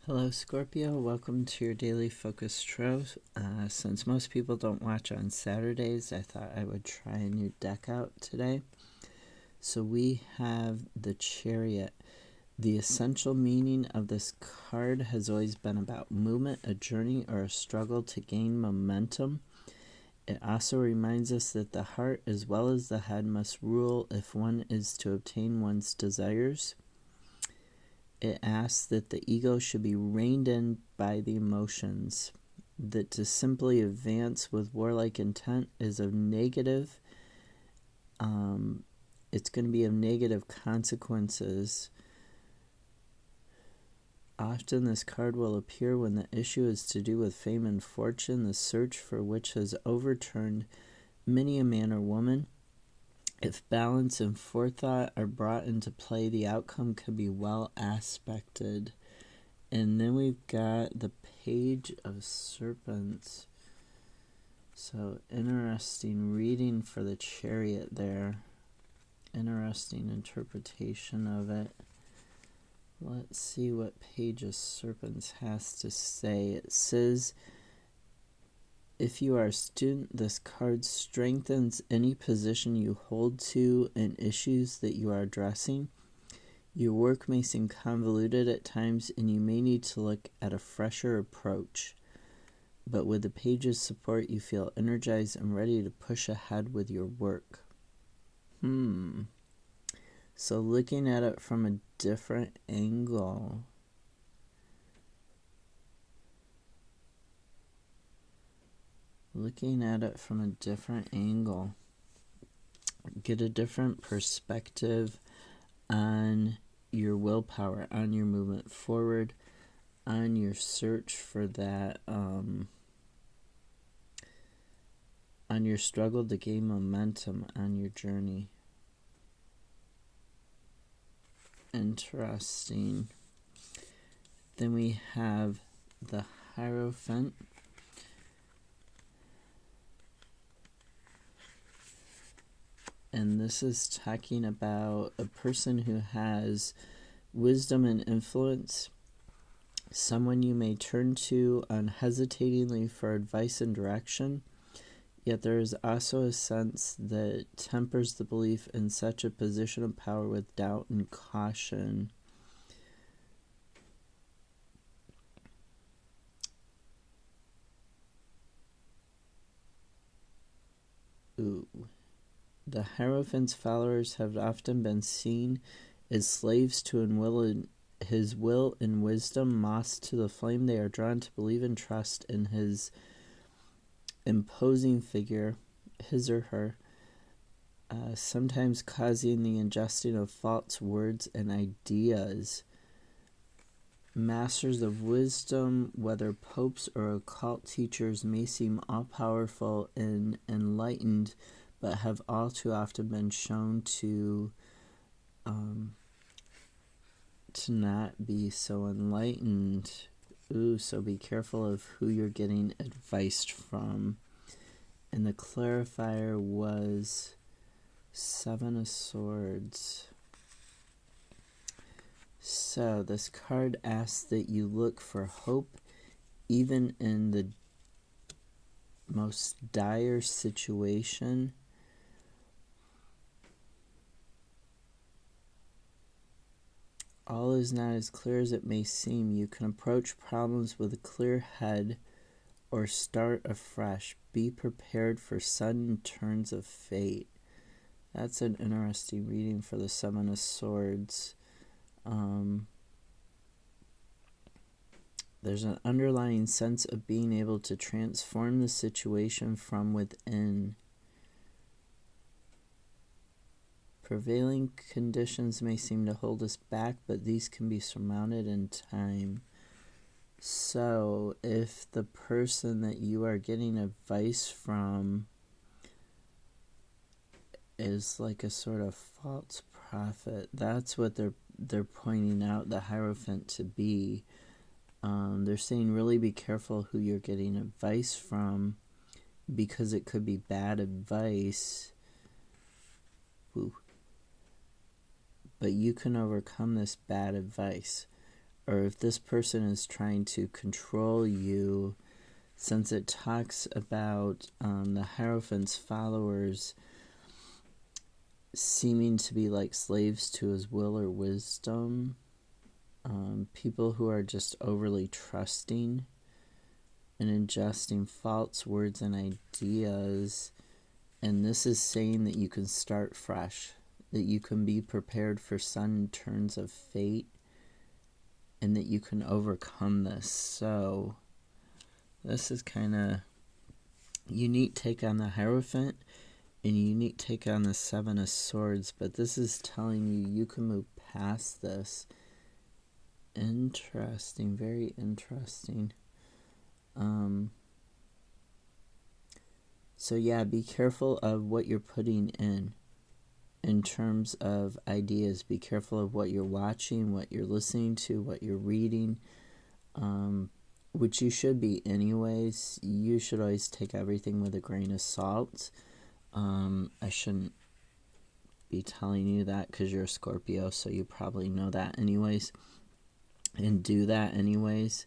Hello, Scorpio. Welcome to your daily focus tarot. Since most people don't watch on Saturdays, I thought I would try a new deck out today. So we have the Chariot. The essential meaning of this card has always been about movement, a journey, or a struggle to gain momentum. It also reminds us that the heart as well as the head must rule if one is to obtain one's desires. It asks that the ego should be reined in by the emotions, that to simply advance with warlike intent is of negative, it's going to be of negative consequences. Often this card will appear when the issue is to do with fame and fortune, the search for which has overturned many a man or woman. If balance and forethought are brought into play, the outcome can be well aspected. And then we've got the Page of Serpents. So interesting reading for the Chariot there. Interesting interpretation of it. Let's see what Page of Serpents has to say. It says, if you are a student, this card strengthens any position you hold to and issues that you are addressing. Your work may seem convoluted at times, and you may need to look at a fresher approach. But with the Page's support, you feel energized and ready to push ahead with your work. So looking at it from a different angle. Get a different perspective on your willpower, on your movement forward, on your search for that, on your struggle to gain momentum on your journey. Interesting. Then we have the Hierophant. And this is talking about a person who has wisdom and influence, someone you may turn to unhesitatingly for advice and direction, yet there is also a sense that tempers the belief in such a position of power with doubt and caution. The Hierophant's followers have often been seen as slaves to his will and wisdom. Moths to the flame, they are drawn to believe and trust in his imposing figure, his or her, sometimes causing the ingesting of false words and ideas. Masters of wisdom, whether popes or occult teachers, may seem all-powerful and enlightened, but have all too often been shown to not be so enlightened. So be careful of who you're getting advice from. And the clarifier was 7 of Swords. So this card asks that you look for hope even in the most dire situation. All is not as clear as it may seem. You can approach problems with a clear head or start afresh. Be prepared for sudden turns of fate. That's an interesting reading for the 7 of Swords. There's an underlying sense of being able to transform the situation from within. Prevailing conditions may seem to hold us back, but these can be surmounted in time. So, if the person that you are getting advice from is like a sort of false prophet, that's what they're pointing out the Hierophant to be. They're saying really be careful who you're getting advice from, because it could be bad advice. But you can overcome this bad advice. or if this person is trying to control you, since it talks about the Hierophant's followers seeming to be like slaves to his will or wisdom, people who are just overly trusting and ingesting false words and ideas. And this is saying that you can start fresh, that you can be prepared for sudden turns of fate, and that you can overcome this. So this is kind of unique take on the Hierophant and a unique take on the Seven of Swords, but this is telling you you can move past this. Interesting, very interesting. So yeah, be careful of what you're putting in terms of ideas. Be careful of what you're watching, what you're listening to, what you're reading, which you should be anyways. You should always take everything with a grain of salt. I shouldn't be telling you that because you're a Scorpio, so you probably know that anyways and do that anyways.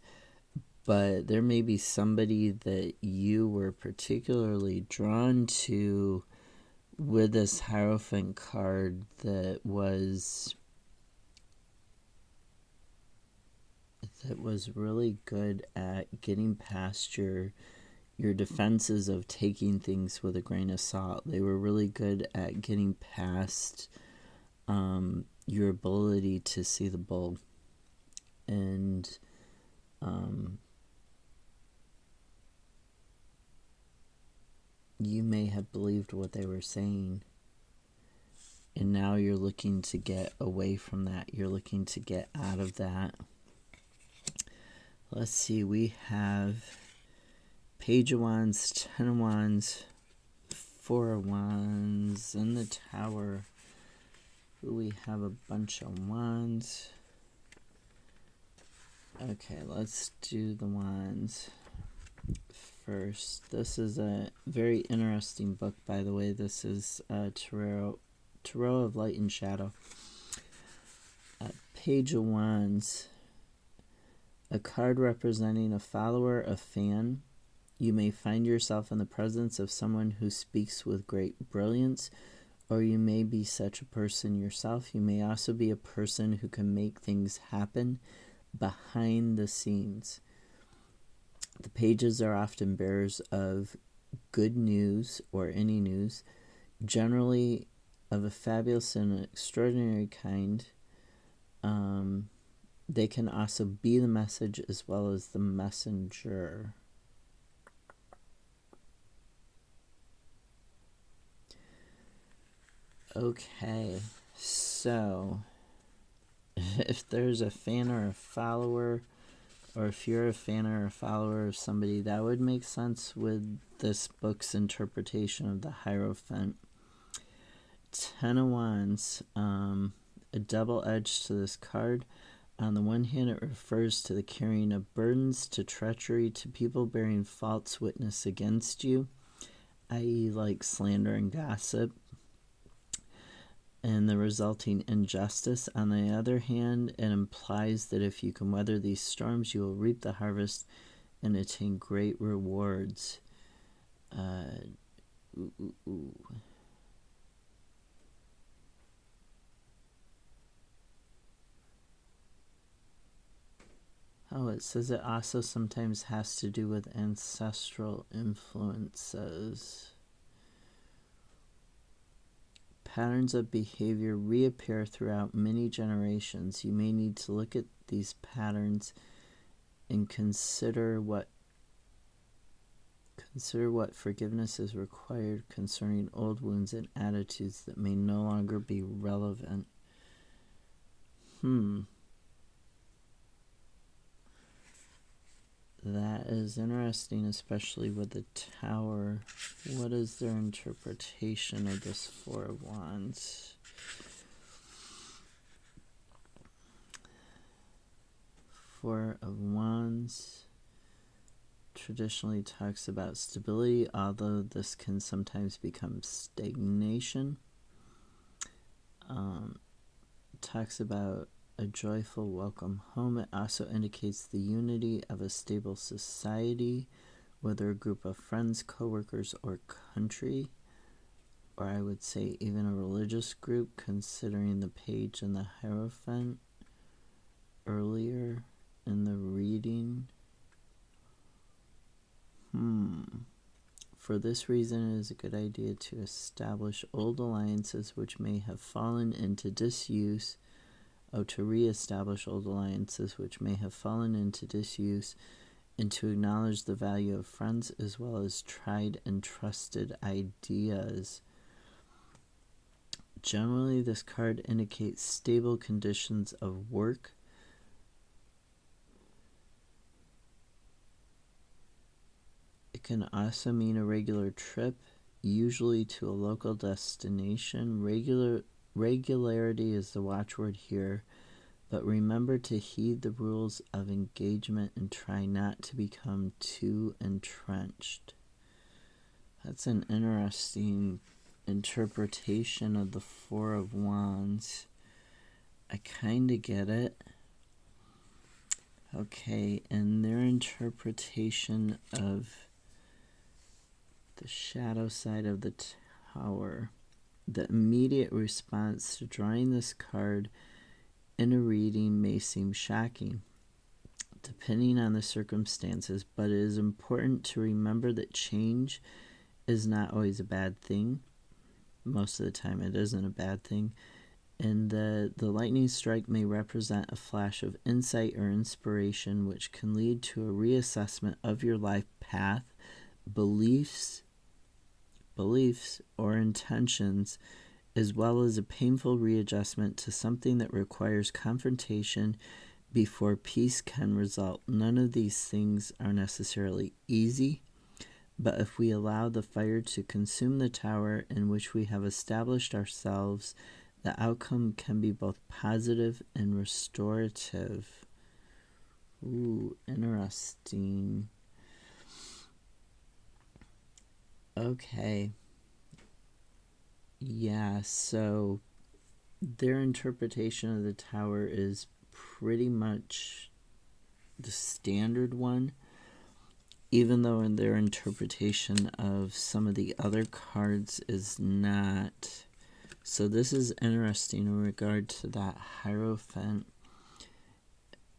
But there may be somebody that you were particularly drawn to with this Hierophant card that was really good at getting past your defenses of taking things with a grain of salt. They were really good at getting past your ability to see the bull. And you may have believed what they were saying, and now you're looking to get away from that. You're looking to get out of that. Let's see, we have Page of Wands, 10 of Wands, 4 of Wands, and the Tower. We have a bunch of Wands. Okay, let's do the Wands first. This is a very interesting book, by the way. This is Tarot of Light and Shadow. Page of Wands, a card representing a follower, a fan. You may find yourself in the presence of someone who speaks with great brilliance, or you may be such a person yourself. You may also be a person who can make things happen behind the scenes. The pages are often bearers of good news or any news, generally of a fabulous and extraordinary kind. They can also be the message as well as the messenger. Okay, so if there's a fan or a follower, or if you're a fan or a follower of somebody, that would make sense with this book's interpretation of the Hierophant. 10 of Wands, a double edge to this card. On the one hand, it refers to the carrying of burdens, to treachery, to people bearing false witness against you, i.e. like slander and gossip, and the resulting injustice. On the other hand, it implies that if you can weather these storms, you will reap the harvest and attain great rewards. Oh, it says it also sometimes has to do with ancestral influences. Patterns of behavior reappear throughout many generations. You may need to look at these patterns and consider what forgiveness is required concerning old wounds and attitudes that may no longer be relevant. That is interesting, especially with the Tower. What is their interpretation of this Four of Wands? Four of Wands traditionally talks about stability, although this can sometimes become stagnation. Talks about a joyful welcome home. It also indicates the unity of a stable society, whether a group of friends, co-workers, or country, or I would say even a religious group, considering the page in the Hierophant earlier in the reading. For this reason, it is a good idea to establish old alliances which may have fallen into disuse, to reestablish old alliances which may have fallen into disuse, and to acknowledge the value of friends as well as tried and trusted ideas. Generally, this card indicates stable conditions of work. It can also mean a regular trip, usually to a local destination. Regularity is the watchword here, but remember to heed the rules of engagement and try not to become too entrenched. That's an interesting interpretation of the Four of Wands. I kind of get it. Okay, and their interpretation of the shadow side of the Tower. The immediate response to drawing this card in a reading may seem shocking, depending on the circumstances, but it is important to remember that change is not always a bad thing. Most of the time it isn't a bad thing. And the lightning strike may represent a flash of insight or inspiration which can lead to a reassessment of your life path, beliefs or intentions, as well as a painful readjustment to something that requires confrontation before peace can result. None of these things are necessarily easy, but if we allow the fire to consume the tower in which we have established ourselves, the outcome can be both positive and restorative. Ooh, interesting. Okay. Yeah, so their interpretation of the tower is pretty much the standard one, even though in their interpretation of some of the other cards is not. So this is interesting in regard to that Hierophant.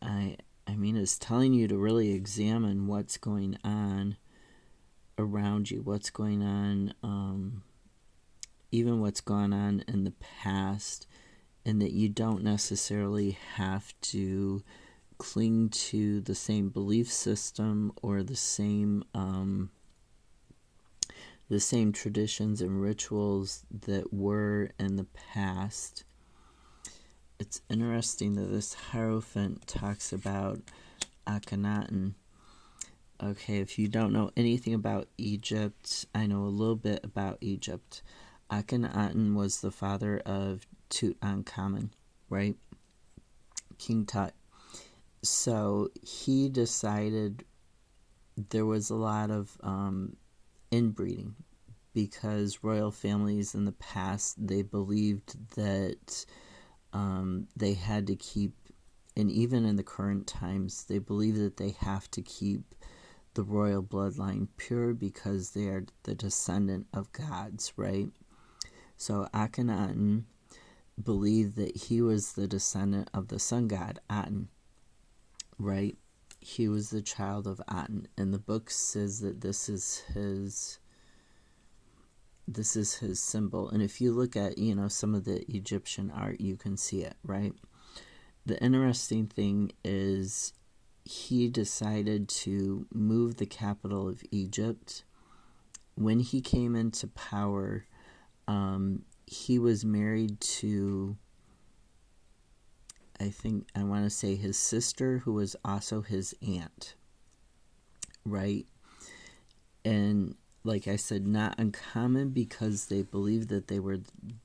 I mean, it's telling you to really examine what's going on around you, what's going on, even what's gone on in the past, and that you don't necessarily have to cling to the same belief system or the same traditions and rituals that were in the past. It's interesting that this Hierophant talks about Akhenaten. Okay, if you don't know anything about Egypt, I know a little bit about Egypt. Akhenaten was the father of Tutankhamun, right? King Tut. So he decided there was a lot of inbreeding, because royal families in the past, they believed that they had to keep, and even in the current times, they believe that they have to keep the royal bloodline pure because they are the descendant of gods, right? So Akhenaten believed that he was the descendant of the sun god Aten, right? He was the child of Aten, and the book says that this is his symbol. And if you look at, some of the Egyptian art, you can see it, right? The interesting thing is he decided to move the capital of Egypt. When he came into power, he was married to, I want to say his sister, who was also his aunt, right? And like I said, not uncommon, because they believed that they were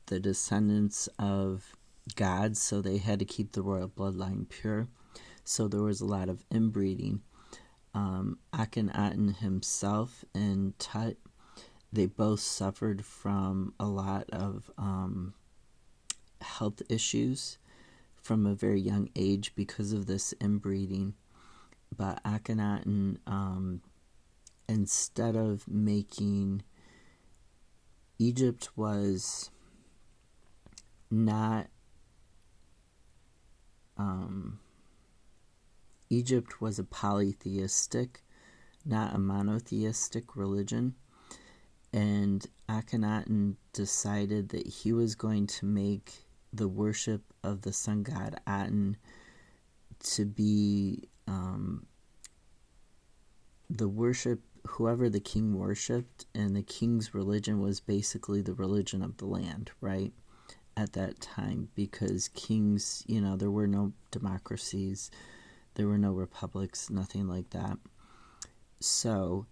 the descendants of gods, so they had to keep the royal bloodline pure. So there was a lot of inbreeding. Akhenaten himself and Tut, they both suffered from a lot of health issues from a very young age because of this inbreeding. But Akhenaten, instead of making Egypt was not Egypt was a polytheistic, not a monotheistic religion, and Akhenaten decided that he was going to make the worship of the sun god Aten to be the worship whoever the king worshipped, and the king's religion was basically the religion of the land, right? At that time, because kings, there were no democracies, there were no republics, nothing like that. So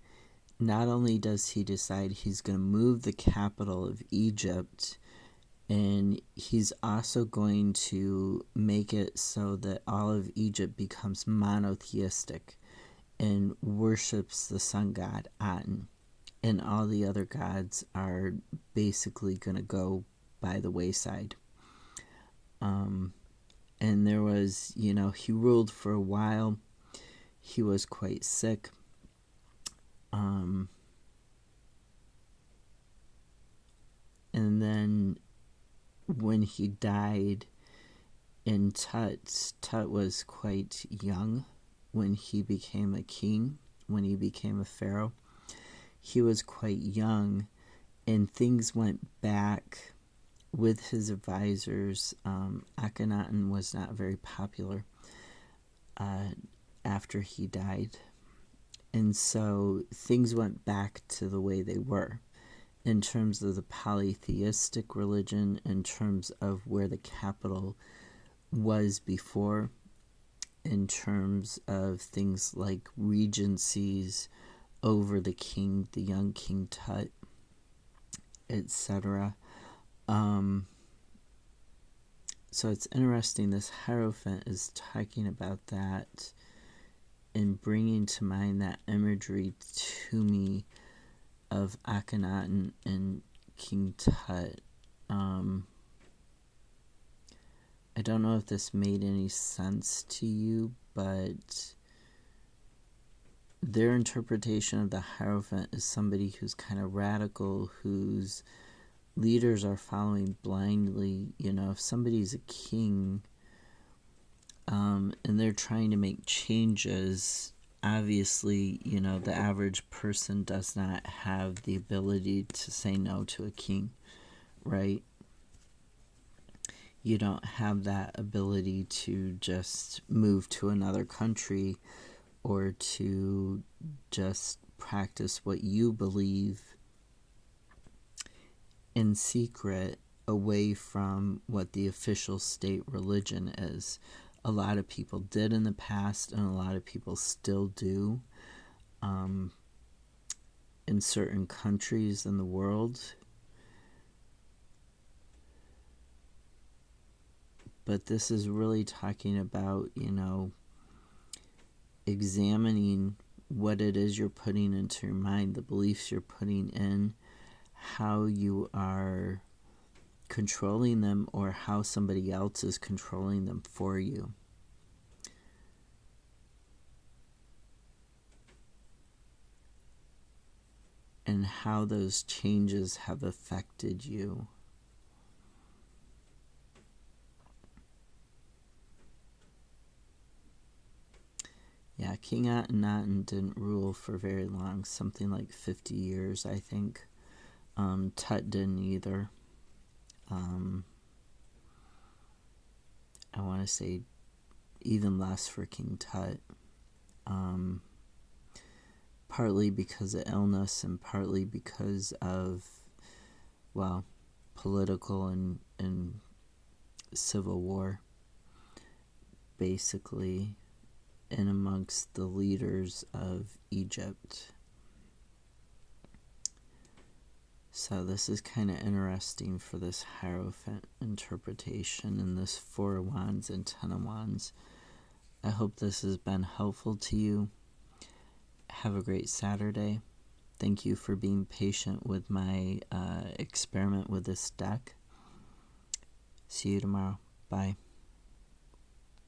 not only does he decide he's going to move the capital of Egypt, and he's also going to make it so that all of Egypt becomes monotheistic and worships the sun god Aten, and all the other gods are basically going to go by the wayside. And there was, he ruled for a while. He was quite sick. And then when he died, and Tut was quite young when he became a king, when he became a pharaoh. He was quite young, and things went back with his advisors. Akhenaten was not very popular after he died. And so things went back to the way they were in terms of the polytheistic religion, in terms of where the capital was before, in terms of things like regencies over the king, the young King Tut, etc. So it's interesting, this Hierophant is talking about that and bringing to mind that imagery to me of Akhenaten and King Tut. I don't know if this made any sense to you, but their interpretation of the Hierophant is somebody who's kind of radical, whose leaders are following blindly. If somebody's a king, and they're trying to make changes, obviously, the average person does not have the ability to say no to a king, right? You don't have that ability to just move to another country or to just practice what you believe in secret away from what the official state religion is. A lot of people did in the past, and a lot of people still do in certain countries in the world. But this is really talking about, examining what it is you're putting into your mind, the beliefs you're putting in, how you are controlling them, or how somebody else is controlling them for you. And how those changes have affected you. Yeah, King Akhenaten didn't rule for very long, something like 50 years, I think. Tut didn't either. I want to say even less for King Tut. Partly because of illness, and partly because of, political and civil war, basically, in amongst the leaders of Egypt. So this is kind of interesting for this Hierophant interpretation and this 4 of Wands and 10 of Wands. I hope this has been helpful to you. Have a great Saturday. Thank you for being patient with my experiment with this deck. See you tomorrow. Bye.